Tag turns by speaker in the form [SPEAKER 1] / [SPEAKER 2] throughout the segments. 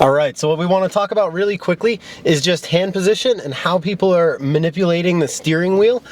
[SPEAKER 1] All right, so what we want to talk about really quickly is just hand position and how people are manipulating the steering wheel,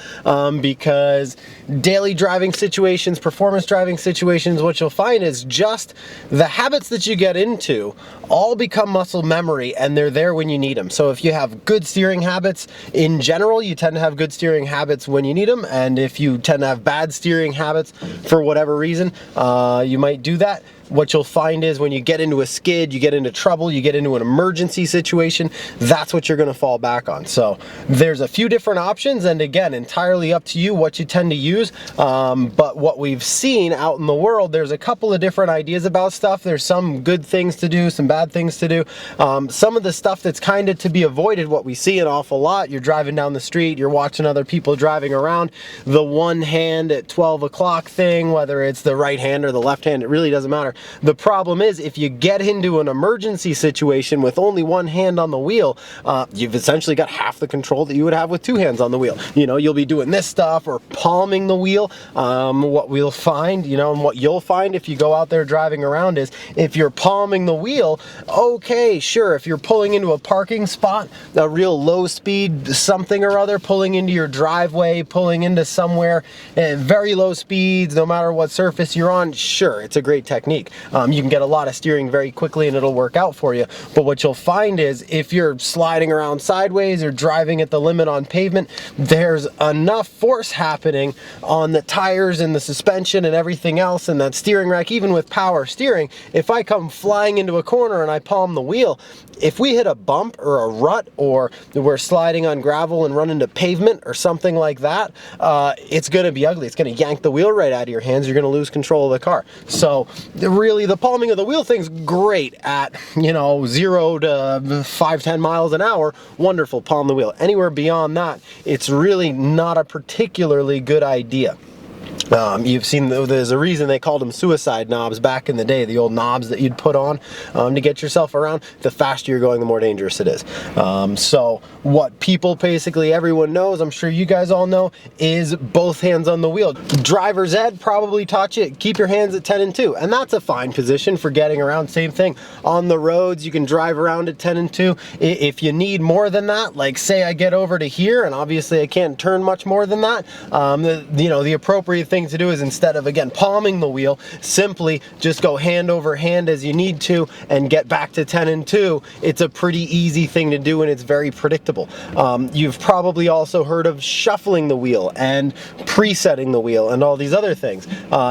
[SPEAKER 1] because daily driving situations, performance driving situations, what you'll find is just the habits that you get into all become muscle memory, and they're there when you need them. So if you have good steering habits in general, you tend to have good steering habits when you need them, and if you tend to have bad steering habits for whatever reason, you might do that. What you'll find is when you get into a skid, you get into trouble, you get into an emergency situation, that's what you're going to fall back on. So there's a few different options, and again, entirely up to you what you tend to use. But what we've seen out in the world, there's a couple of different ideas about stuff. There's some good things to do, some bad things to do. Some of the stuff that's kind of to be avoided, what we see an awful lot, you're driving down the street, you're watching other people driving around, the one hand at 12 o'clock thing, whether it's the right hand or the left hand, it really doesn't matter. The problem is if you get into an emergency situation with only one hand on the wheel, you've essentially got half the control that you would have with two hands on the wheel. You know, you'll be doing this stuff or palming the wheel. What we'll find, you know, and what you'll find if you go out there driving around is if you're palming the wheel, okay, sure, if you're pulling into a parking spot, a real low speed something or other, pulling into your driveway, pulling into somewhere at very low speeds, no matter what surface you're on, sure, it's a great technique. You can get a lot of steering very quickly and it'll work out for you. But what you'll find is if you're sliding around sideways or driving at the limit on pavement, there's enough force happening on the tires and the suspension and everything else and that steering rack, even with power steering. If I come flying into a corner and I palm the wheel, if we hit a bump or a rut or we're sliding on gravel and run into pavement or something like that, it's going to be ugly. It's going to yank the wheel right out of your hands. You're going to lose control of the car. So really the palming of the wheel thing's great at, you know, 0 to 5-10 miles an hour. Wonderful, palm the wheel. Anywhere beyond that, it's really not a particularly good idea. You've seen, there's a reason they called them suicide knobs back in the day, the old knobs that you'd put on to get yourself around. The faster you're going, the more dangerous it is. So what people, basically everyone knows, I'm sure you guys all know, is both hands on the wheel. Driver's ed probably taught you, keep your hands at 10 and 2, and that's a fine position for getting around. Same thing on the roads, you can drive around at 10 and 2. If you need more than that, like say I get over to here, and obviously I can't turn much more than that, the appropriate thing to do is, instead of again palming the wheel, simply just go hand over hand as you need to and get back to 10 and 2. It's a pretty easy thing to do and it's very predictable. You've probably also heard of shuffling the wheel and presetting the wheel and all these other things.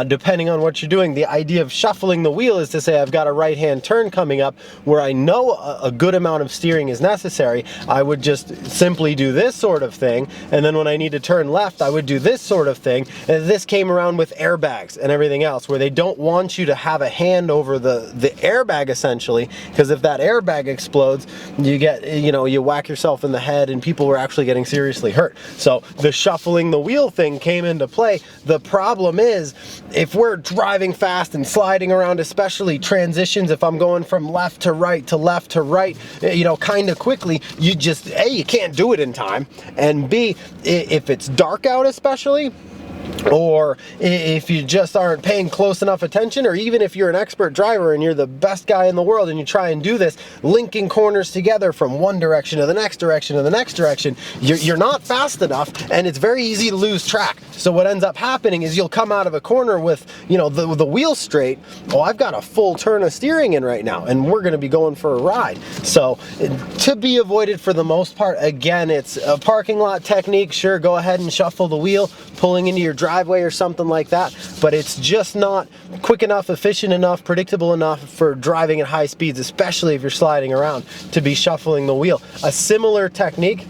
[SPEAKER 1] Depending on what you're doing, the idea of shuffling the wheel is to say I've got a right hand turn coming up where I know a good amount of steering is necessary. I would just simply do this sort of thing, and then when I need to turn left I would do this sort of thing. And this came around with airbags and everything else, where they don't want you to have a hand over the airbag, essentially, because if that airbag explodes, you get, you whack yourself in the head and people were actually getting seriously hurt. So the shuffling the wheel thing came into play. The problem is if we're driving fast and sliding around, especially transitions, if I'm going from left to right to left to right, kind of quickly, you just, A, you can't do it in time, and B, if it's dark out especially, or if you just aren't paying close enough attention, or even if you're an expert driver and you're the best guy in the world and you try and do this, linking corners together from one direction to the next direction to the next direction, you're not fast enough and it's very easy to lose track. So what ends up happening is you'll come out of a corner with, the wheel straight. Oh, I've got a full turn of steering in right now and we're going to be going for a ride. So to be avoided for the most part, again, it's a parking lot technique. Sure, go ahead and shuffle the wheel, pulling into your driveway or something like that, but it's just not quick enough, efficient enough, predictable enough for driving at high speeds, especially if you're sliding around, to be shuffling the wheel. A similar technique,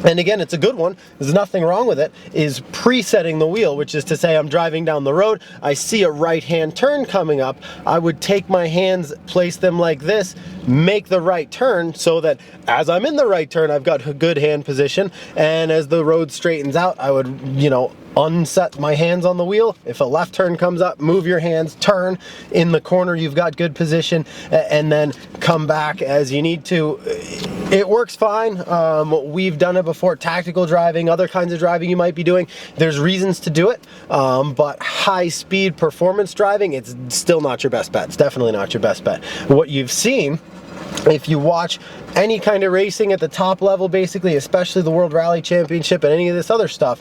[SPEAKER 1] and again, it's a good one, there's nothing wrong with it, is presetting the wheel, which is to say I'm driving down the road, I see a right-hand turn coming up, I would take my hands, place them like this, make the right turn so that as I'm in the right turn, I've got a good hand position, and as the road straightens out, I would, unset my hands on the wheel. If a left turn comes up, move your hands, turn in the corner, you've got good position, and then come back as you need to. It works fine. We've done it before. Tactical driving, other kinds of driving you might be doing, there's reasons to do it, but high speed performance driving, it's still not your best bet. It's definitely not your best bet. What you've seen, if you watch any kind of racing at the top level, basically, especially the World Rally Championship and any of this other stuff,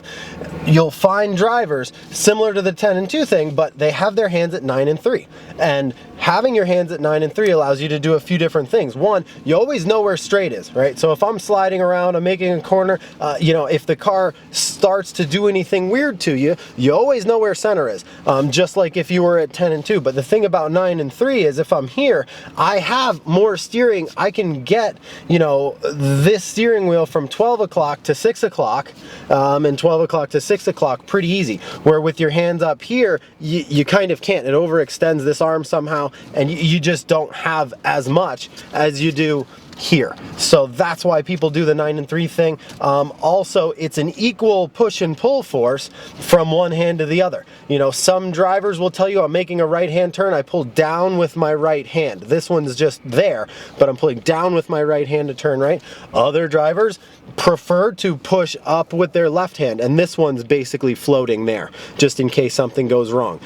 [SPEAKER 1] you'll find drivers similar to the 10 and 2 thing, but they have their hands at 9 and 3. And having your hands at 9 and 3 allows you to do a few different things. One, you always know where straight is, right? So if I'm sliding around, I'm making a corner, you know, if the car starts to do anything weird to you, you always know where center is, just like if you were at 10 and 2. But the thing about 9 and 3 is if I'm here, I have more steering. I can get, you know, this steering wheel from 12 o'clock to 6 o'clock and 12 o'clock to 6 o'clock pretty easy. Where with your hands up here, you kind of can't. It overextends this arm somehow, and you just don't have as much as you do here. So that's why people do the 9 and 3 thing. Also, it's an equal push and pull force from one hand to the other. You know, some drivers will tell you, I'm making a right hand turn, I pull down with my right hand. This one's just there, but I'm pulling down with my right hand to turn right. Other drivers prefer to push up with their left hand, and this one's basically floating there, just in case something goes wrong.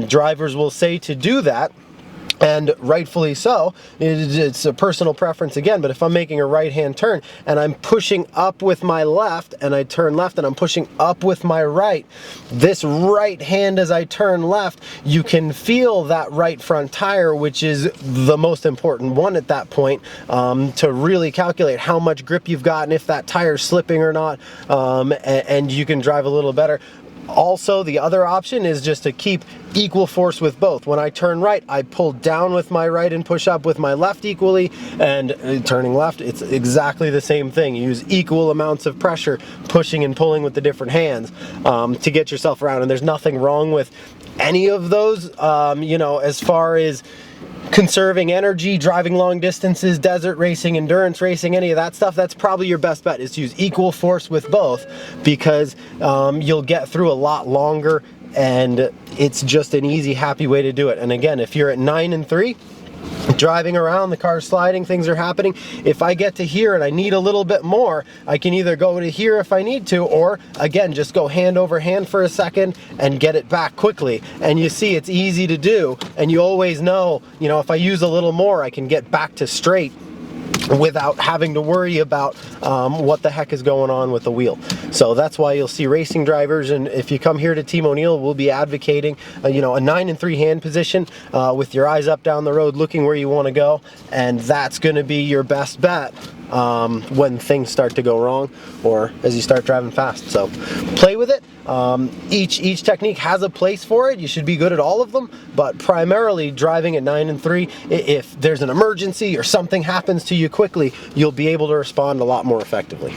[SPEAKER 1] Drivers will say to do that, and rightfully so. It's a personal preference again, but if I'm making a right hand turn and I'm pushing up with my left and I turn left and I'm pushing up with my right, this right hand as I turn left, you can feel that right front tire, which is the most important one at that point, to really calculate how much grip you've got and if that tire's slipping or not, and you can drive a little better. Also, the other option is just to keep equal force with both. When I turn right, I pull down with my right and push up with my left equally, and turning left, it's exactly the same thing. You use equal amounts of pressure, pushing and pulling with the different hands, to get yourself around, and there's nothing wrong with any of those, you know, as far as conserving energy, driving long distances, desert racing, endurance racing, any of that stuff. That's probably your best bet, is to use equal force with both, because you'll get through a lot longer, and it's just an easy, happy way to do it. And again, if you're at 9 and 3, driving around, the car's sliding, things are happening, if I get to here and I need a little bit more, I can either go to here if I need to, or again, just go hand over hand for a second and get it back quickly. And you see, it's easy to do, and you always know, you know, if I use a little more, I can get back to straight without having to worry about what the heck is going on with the wheel. So that's why you'll see racing drivers, and if you come here to Team O'Neill, we'll be advocating you know, a 9 and 3 hand position with your eyes up down the road looking where you want to go, and that's going to be your best bet when things start to go wrong or as you start driving fast. So play with it. Each technique has a place for it. You should be good at all of them, but primarily driving at 9 and 3, if there's an emergency or something happens to you quickly, you'll be able to respond a lot more effectively.